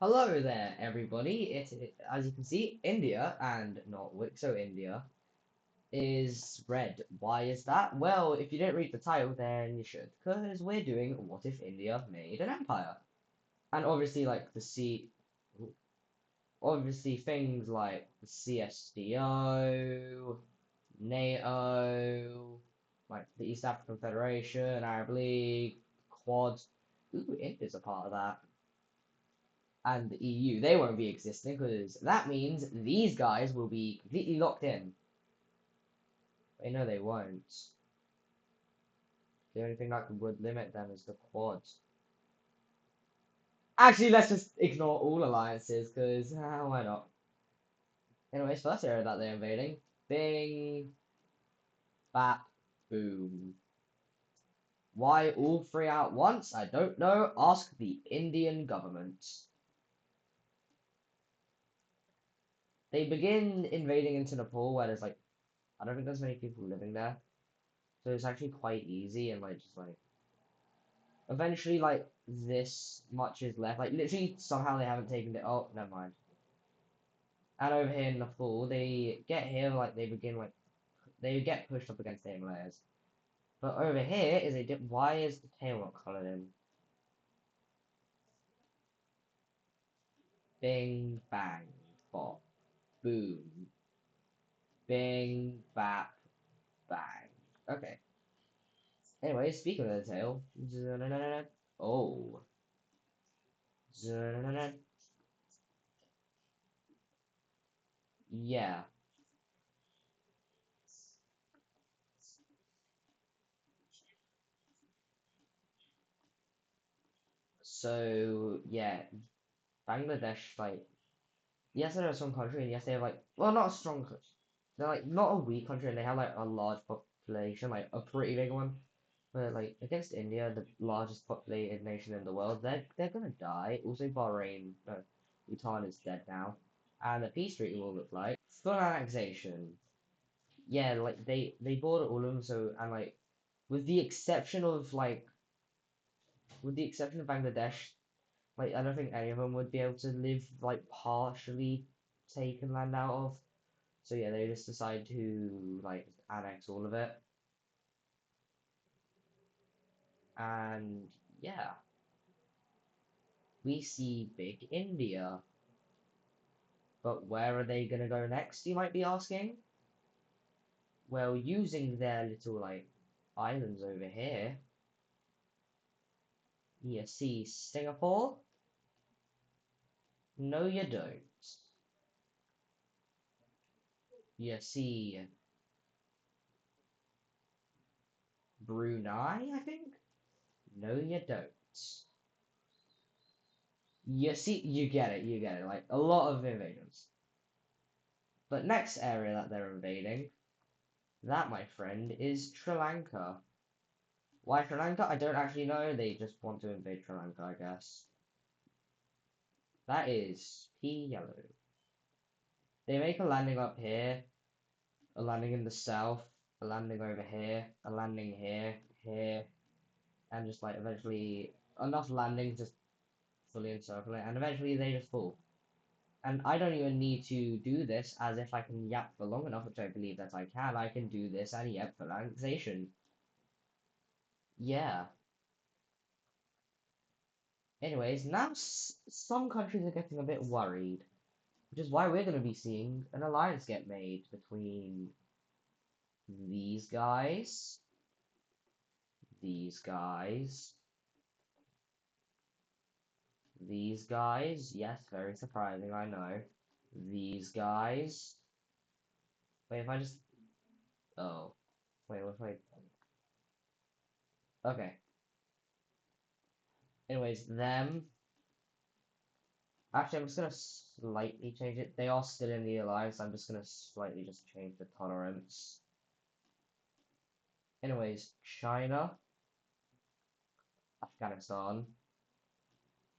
Hello there, everybody. As you can see, India and not Wixo India is red. Why is that? Well, if you didn't read the title, then you should, because we're doing What If India Made an Empire? And obviously, like obviously things like the CSDO, NATO, like the East African Federation, Arab League, Quad. Ooh, India's a part of that. And the EU, they won't be existing because that means these guys will be completely locked in. They know they won't. The only thing that would limit them is the Quad. Actually, let's just ignore all alliances because why not? Anyways, first area that they're invading. Bing, bap, boom. Why all three at once? I don't know. Ask the Indian government. They begin invading into Nepal where there's like, I don't think there's many people living there. So it's actually quite easy and like just like eventually like this much is left. Like literally somehow they haven't taken it. Oh, never mind. And over here in the fall, they get here like they begin like they get pushed up against the Himalayas. But over here is a dip. Why is the tail not colored in? Bing bang bop boom. Bing bap bang. Okay. Anyway, speaking of the tail, oh, yeah. So yeah, Bangladesh like yes, they're a strong country, and yes, they have like well, not a strong country. They're like not a weak country, and they have like a large population, like a pretty big one. But like against India, the largest populated nation in the world, they're gonna die. Also, Bahrain, Bhutan is dead now, and the peace treaty will look like full annexation. Yeah, like they bought all of them. So and like with the exception of Bangladesh, like I don't think any of them would be able to live like partially taken land out of. So yeah, they just decide to like annex all of it. And yeah, we see Big India. But where are they gonna go next, you might be asking? Well, using their little like islands over here, you see Singapore? No, you don't. You see Brunei, I think? No, you don't. You see, you get it, like a lot of invasions. But next area that they're invading, that, my friend, is Sri Lanka. Why Sri Lanka? I don't actually know. They just want to invade Sri Lanka, I guess. That is P yellow. They make a landing up here, a landing in the south, a landing over here, a landing here, here, and just like eventually enough landings just fully encircle it, and eventually they just fall. And I don't even need to do this as if I can yap for long enough, which I believe that I can. I can do this and yap for annexation. Yeah. Anyways, now some countries are getting a bit worried, which is why we're going to be seeing an alliance get made between these guys, these guys, these guys. Yes, very surprising, I know. These guys. Wait, if I just. Oh. Wait, what if I. Okay. Anyways, them. Actually, I'm just gonna slightly change it. They are still in the alliance. I'm just gonna slightly just change the tolerance. Anyways, China, Afghanistan,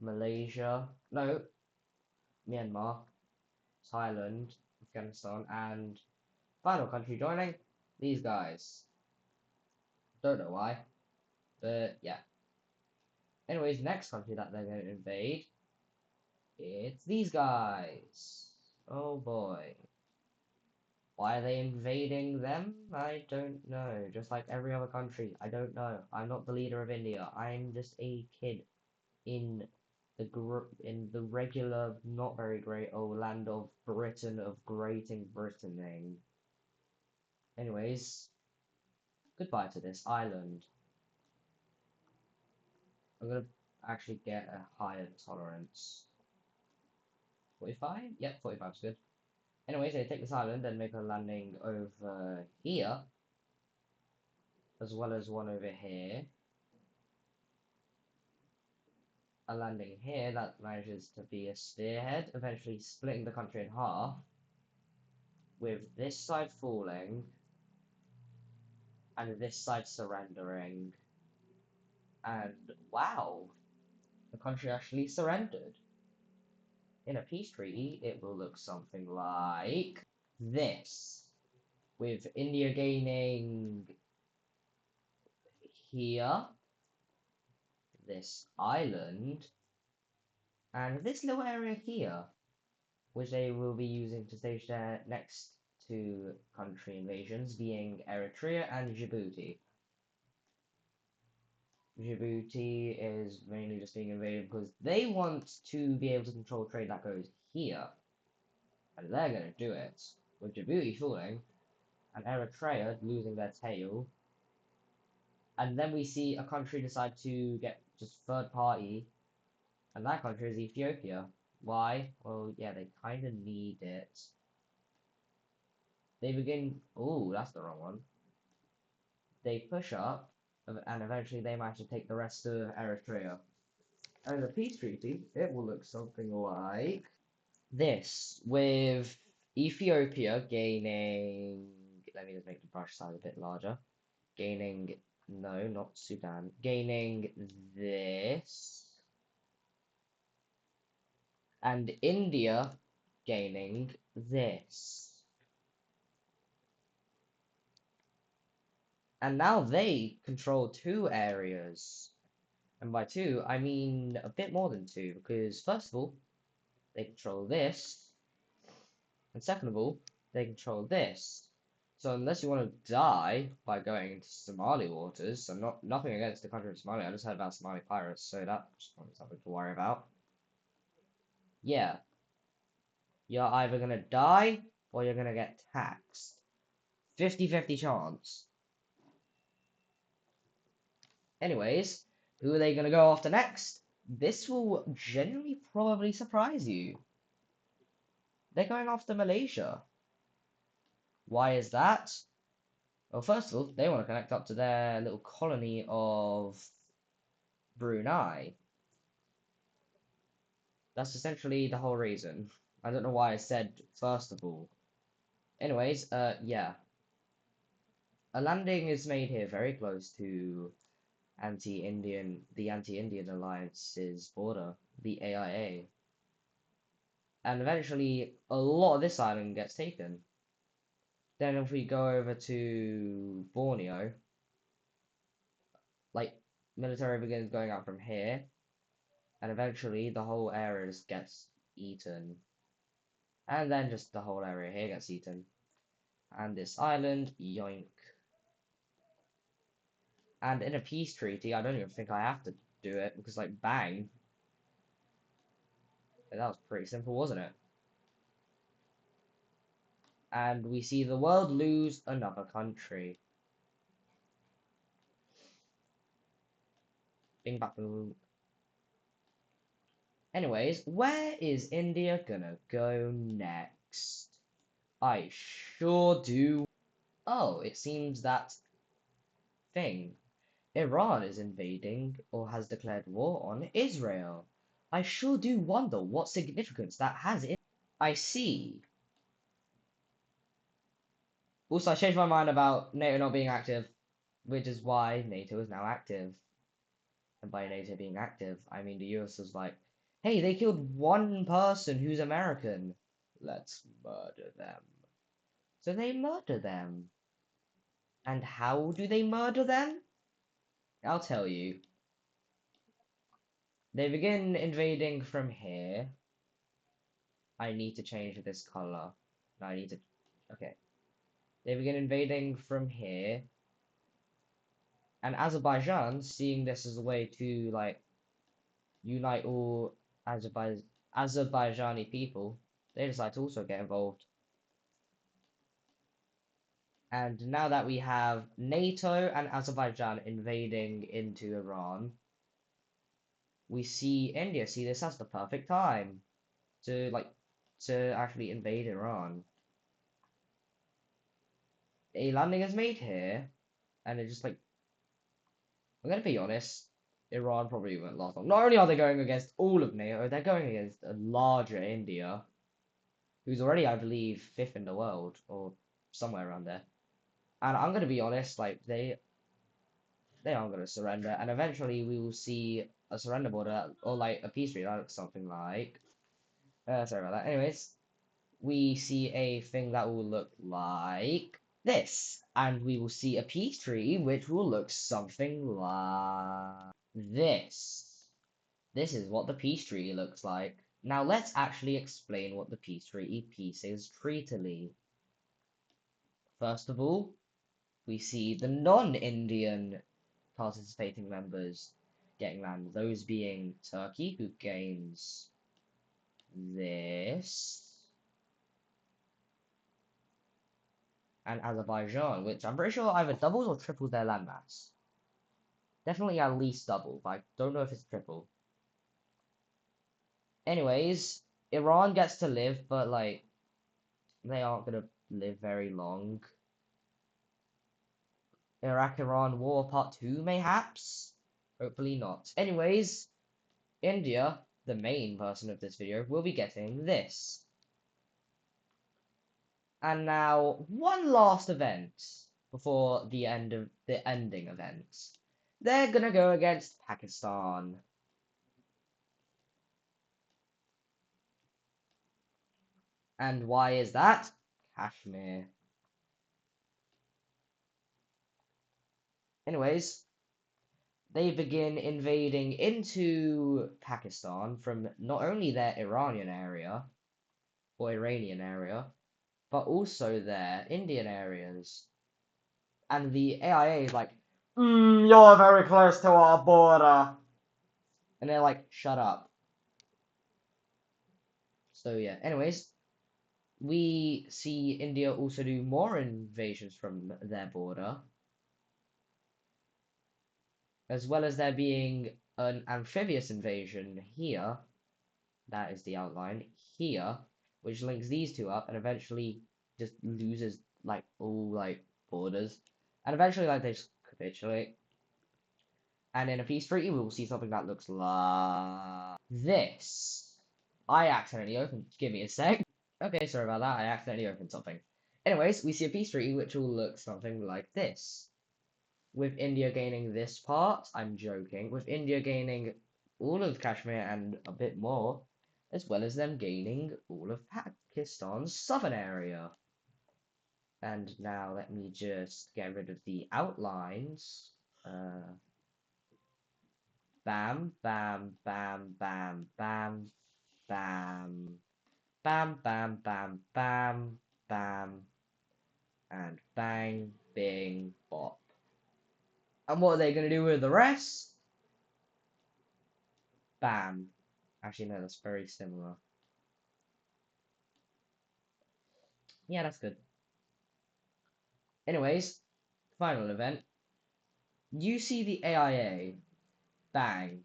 Malaysia, no, Myanmar, Thailand, Afghanistan, and final country joining these guys. Don't know why, but yeah. Anyways, next country that they're going to invade It's these guys. Oh boy. Why are they invading them? I don't know. Just like every other country, I don't know. I'm not the leader of India. I'm just a kid in the regular, not very great old land of Britain, of Greating Britaning. Anyways, goodbye to this island. I'm gonna actually get a higher tolerance. 45? Yep, 45 is good. Anyways, they take this island and make a landing over here, as well as one over here. A landing here that manages to be a spearhead, eventually splitting the country in half, with this side falling, and this side surrendering. And wow, the country actually surrendered. In a peace treaty, it will look something like this, with India gaining here, this island, and this little area here, which they will be using to stage their next two country invasions, being Eritrea and Djibouti. Djibouti is mainly just being invaded because they want to be able to control trade that goes here. And they're going to do it. With Djibouti falling, and Eritrea losing their tail. And then we see a country decide to get just third party, and that country is Ethiopia. Why? Well, yeah, they kind of need it. They begin. Oh, that's the wrong one. They push up, and eventually they manage to take the rest of Eritrea. And in the peace treaty, it will look something like this, with Ethiopia gaining. Let me just make the brush size a bit larger. Gaining. No, not Sudan. Gaining this. And India gaining this. And now they control two areas. And by two, I mean a bit more than two, because first of all, they control this, and second of all, they control this. So unless you want to die by going into Somali waters, so nothing against the country of Somalia, I just heard about Somali pirates, so that's something to worry about. Yeah, you're either gonna die or you're gonna get taxed. 50-50 chance. Anyways, who are they gonna go after next? This will genuinely probably surprise you. They're going after Malaysia. Why is that? Well, first of all, they want to connect up to their little colony of Brunei. That's essentially the whole reason. I don't know why I said first of all. Anyways, yeah. A landing is made here very close to the anti-Indian alliance's border, the AIA. And eventually, a lot of this island gets taken. Then if we go over to Borneo, like, military begins going out from here, and eventually the whole area just gets eaten. And then just the whole area here gets eaten. And this island, yoink. And in a peace treaty, I don't even think I have to do it, because, like, bang. That was pretty simple, wasn't it? And we see the world lose another country. Bing bang boom. Anyways, where is India gonna go next? I sure do. Oh, it seems that thing. Iran is invading or has declared war on Israel. I sure do wonder what significance that has in. I see. Also, I changed my mind about NATO not being active, which is why NATO is now active. And by NATO being active, I mean the US is like, hey, they killed one person who's American. Let's murder them. So they murder them. And how do they murder them? I'll tell you. They begin invading from here. I need to change this color. No, I need to. Okay. They begin invading from here, and Azerbaijan, seeing this as a way to like unite all Azerbaijani people, they decide to also get involved. And now that we have NATO and Azerbaijan invading into Iran, we see India see this as the perfect time to actually invade Iran. A landing is made here, and it just like I'm gonna be honest, Iran probably won't last long. Not only are they going against all of NATO, they're going against a larger India, who's already, I believe, fifth in the world or somewhere around there. And I'm gonna be honest, like they aren't gonna surrender, and eventually we will see a surrender border or like a peace treaty, like something like. Sorry about that. Anyways, we see a thing that will look like this, and we will see a peace treaty which will look something like this. This is what the peace treaty looks like. Now let's actually explain what the peace treaty pieces treaty. First of all, we see the non-Indian participating members getting land, those being Turkey, who gains this, and Azerbaijan, which I'm pretty sure either doubles or triples their landmass. Definitely at least double, but I don't know if it's triple. Anyways, Iran gets to live, but like they aren't gonna live very long. Iraq-Iran War Part 2, mayhaps? Hopefully not. Anyways, India, the main person of this video, will be getting this. And now, one last event before the end of the ending event. They're gonna go against Pakistan. And why is that? Kashmir. Anyways, they begin invading into Pakistan from not only their Iranian area, or Iranian area, but also their Indian areas. And the AIA is like, you're very close to our border. And they're like, shut up. So yeah, anyways, we see India also do more invasions from their border, as well as there being an amphibious invasion here. That is the outline here, which links these two up and eventually just loses like all like borders. And eventually like they just capitulate. And in a peace treaty, we will see something that looks like this. I accidentally opened. Give me a sec. Okay, sorry about that. I accidentally opened something. Anyways, we see a peace treaty which will look something like this. With India gaining this part, I'm joking, with India gaining all of Kashmir and a bit more, as well as them gaining all of Pakistan's southern area. And now let me just get rid of the outlines. Bam, bam, bam, bam, bam, bam, bam, bam, bam, bam, bam, and bang, bing, bop. And what are they going to do with the rest? Bam. Actually, no, that's very similar. Yeah, that's good. Anyways, final event. You see the AIA. Bang.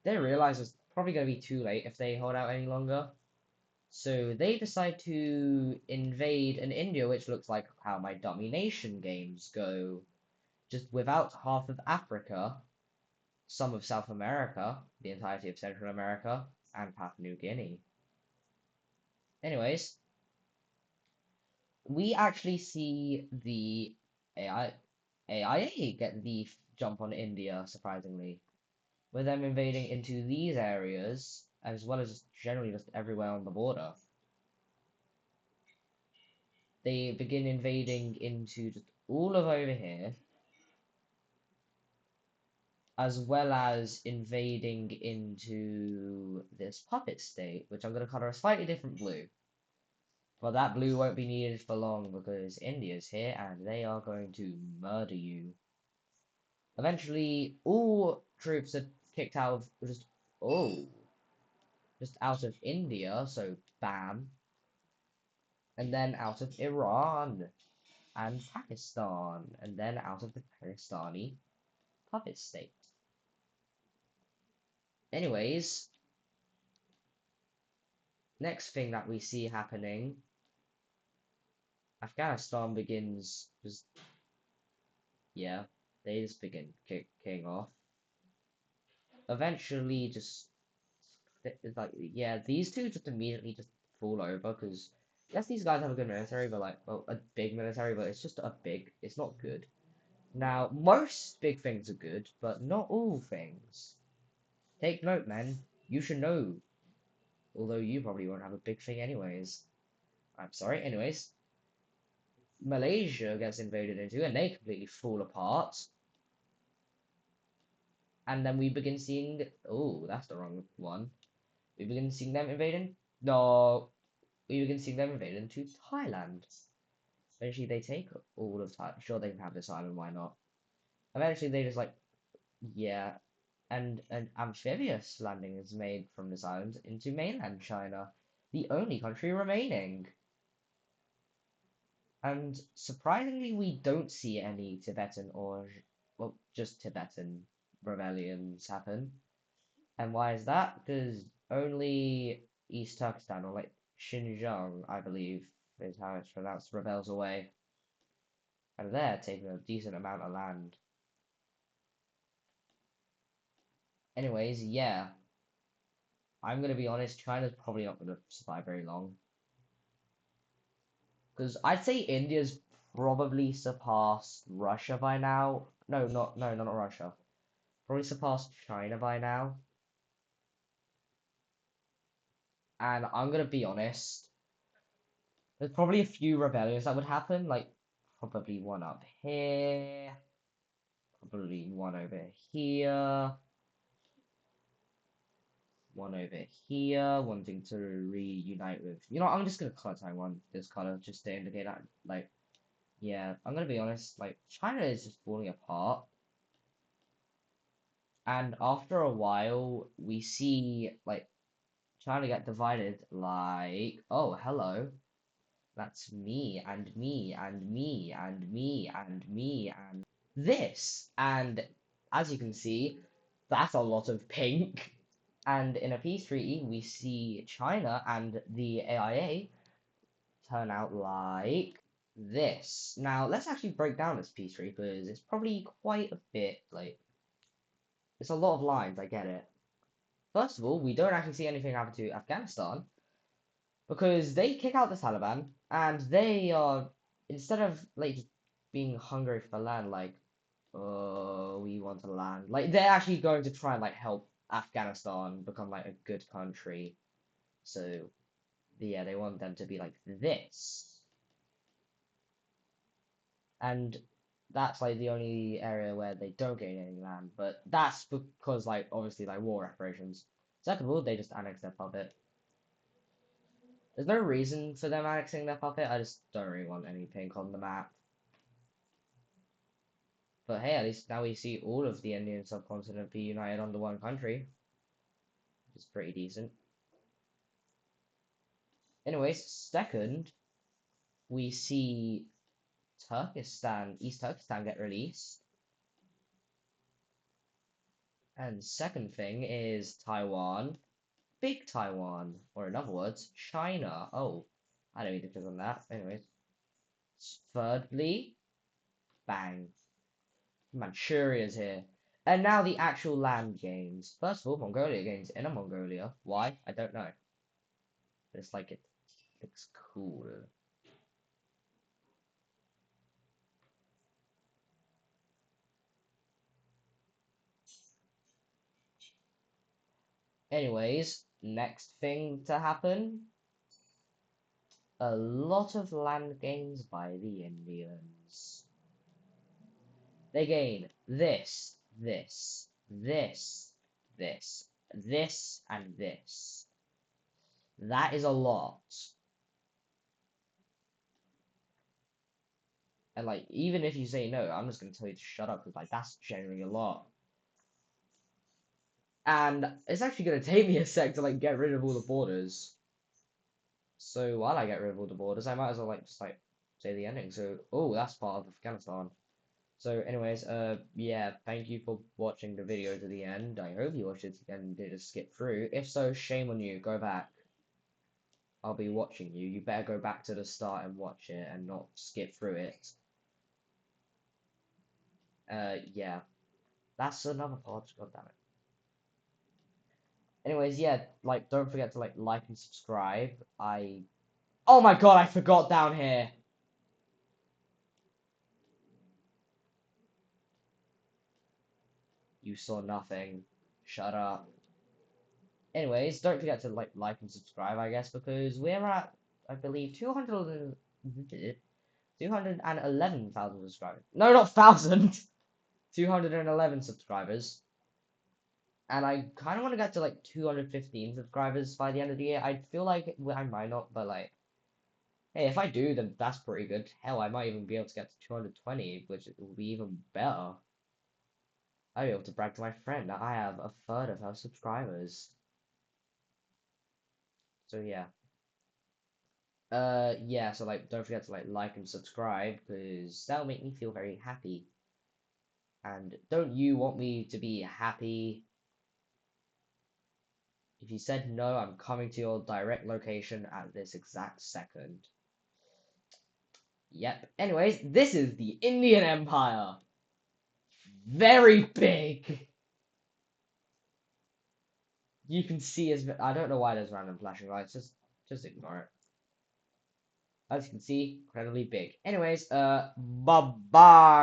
They realize it's probably going to be too late if they hold out any longer. So they decide to invade an India, which looks like how my Dummy Nation games go. Just without half of Africa, some of South America, the entirety of Central America, and Papua New Guinea. Anyways, we actually see the AIA get the jump on India, surprisingly, with them invading into these areas, as well as generally just everywhere on the border. They begin invading into just all of over here. as well as invading into this puppet state, which I'm going to color a slightly different blue. But that blue won't be needed for long because India's here and they are going to murder you. Eventually, all troops are kicked out of just out of India, so bam, and then out of Iran and Pakistan, and then out of the Pakistani puppet state. Anyways, next thing that we see happening, Afghanistan begins just yeah, they just begin kicking off. Eventually, just it's like yeah, these two just immediately just fall over because yes, these guys have a good military, but like well, a big military, but it's just a big. It's not good. Now, most big things are good, but not all things. Take note, men. You should know. Although you probably won't have a big thing anyways. I'm sorry. Anyways, Malaysia gets invaded into, and they completely fall apart. And then we begin seeing. Oh, that's the wrong one. We begin seeing them invading. No, we begin seeing them invade into Thailand. Eventually, they take all of Thailand. Sure, they can have this island. Why not? Eventually, they just like, yeah, and an amphibious landing is made from this island into mainland China, the only country remaining. And surprisingly, we don't see any Tibetan or, well, just Tibetan rebellions happen. And why is that? Because only East Turkestan, or like Xinjiang, I believe, is how it's pronounced, rebels away. And they're taking a decent amount of land. Anyways, yeah. I'm gonna be honest, China's probably not gonna survive very long. Because I'd say India's probably surpassed Russia by now. No, not Russia. Probably surpassed China by now. And I'm gonna be honest, there's probably a few rebellions that would happen, like probably one up here, probably one over here, one over here, wanting to reunite with. You know, I'm just gonna color Taiwan this color just to indicate that, like, yeah, I'm gonna be honest, like, China is just falling apart. And after a while, we see, like, China get divided, like, oh, hello. That's me and me and me and me and me and this. And as you can see, that's a lot of pink. And in a peace treaty, we see China and the AIA turn out like this. Now, let's actually break down this peace treaty because it's probably quite a bit like it's a lot of lines, I get it. First of all, we don't actually see anything happen to Afghanistan because they kick out the Taliban and they are instead of like just being hungry for land, like oh we want to land, like they're actually going to try and like help Afghanistan become like a good country. So yeah, they want them to be like this, and that's like the only area where they don't gain any land. But that's because like obviously like war reparations. Second of all, they just annex their puppet. There's no reason for them annexing their puppet. I just don't really want any pink on the map. But hey, at least now we see all of the Indian subcontinent be united under one country, which is pretty decent. Anyways, second, we see Turkestan, East Turkestan get released. And second thing is Taiwan, Big Taiwan, or in other words, China. Oh, I don't need to click on that. Anyways, thirdly, bang, Manchuria's here. And now the actual land gains. First of all, Mongolia gains Inner Mongolia. Why? I don't know. It's like it looks cool. Anyways, next thing to happen, a lot of land gains by the Indians. They gain this, this, this, and this. That is a lot. And like, even if you say no, I'm just gonna tell you to shut up, because like that's generally a lot. And it's actually gonna take me a sec to like get rid of all the borders. So while I get rid of all the borders, I might as well like just like say the ending. So oh, that's part of Afghanistan. So anyways, yeah, thank you for watching the video to the end. I hope you watched it and didn't skip through. If so, shame on you. Go back. I'll be watching you. You better go back to the start and watch it and not skip through it. Yeah. That's another part. God damn it. Anyways, yeah, like don't forget to like and subscribe. Oh my god, I forgot down here. You saw nothing. Shut up. Anyways, don't forget to like and subscribe, I guess, because we're at, I believe, 211,000 subscribers. No, not 1,000. 211 subscribers. And I kind of want to get to like 215 subscribers by the end of the year. I feel like I might not, but like, hey, if I do, then that's pretty good. Hell, I might even be able to get to 220, which will be even better. I'll be able to brag to my friend that I have a third of her subscribers. So yeah. Yeah, so like don't forget to like and subscribe, because that'll make me feel very happy. And don't you want me to be happy? If you said no, I'm coming to your direct location at this exact second. Yep. Anyways, this is the Indian Empire. Very big. You can see as I don't know why there's random flashing lights. Just ignore it. As you can see, incredibly big. Anyways, bye bye.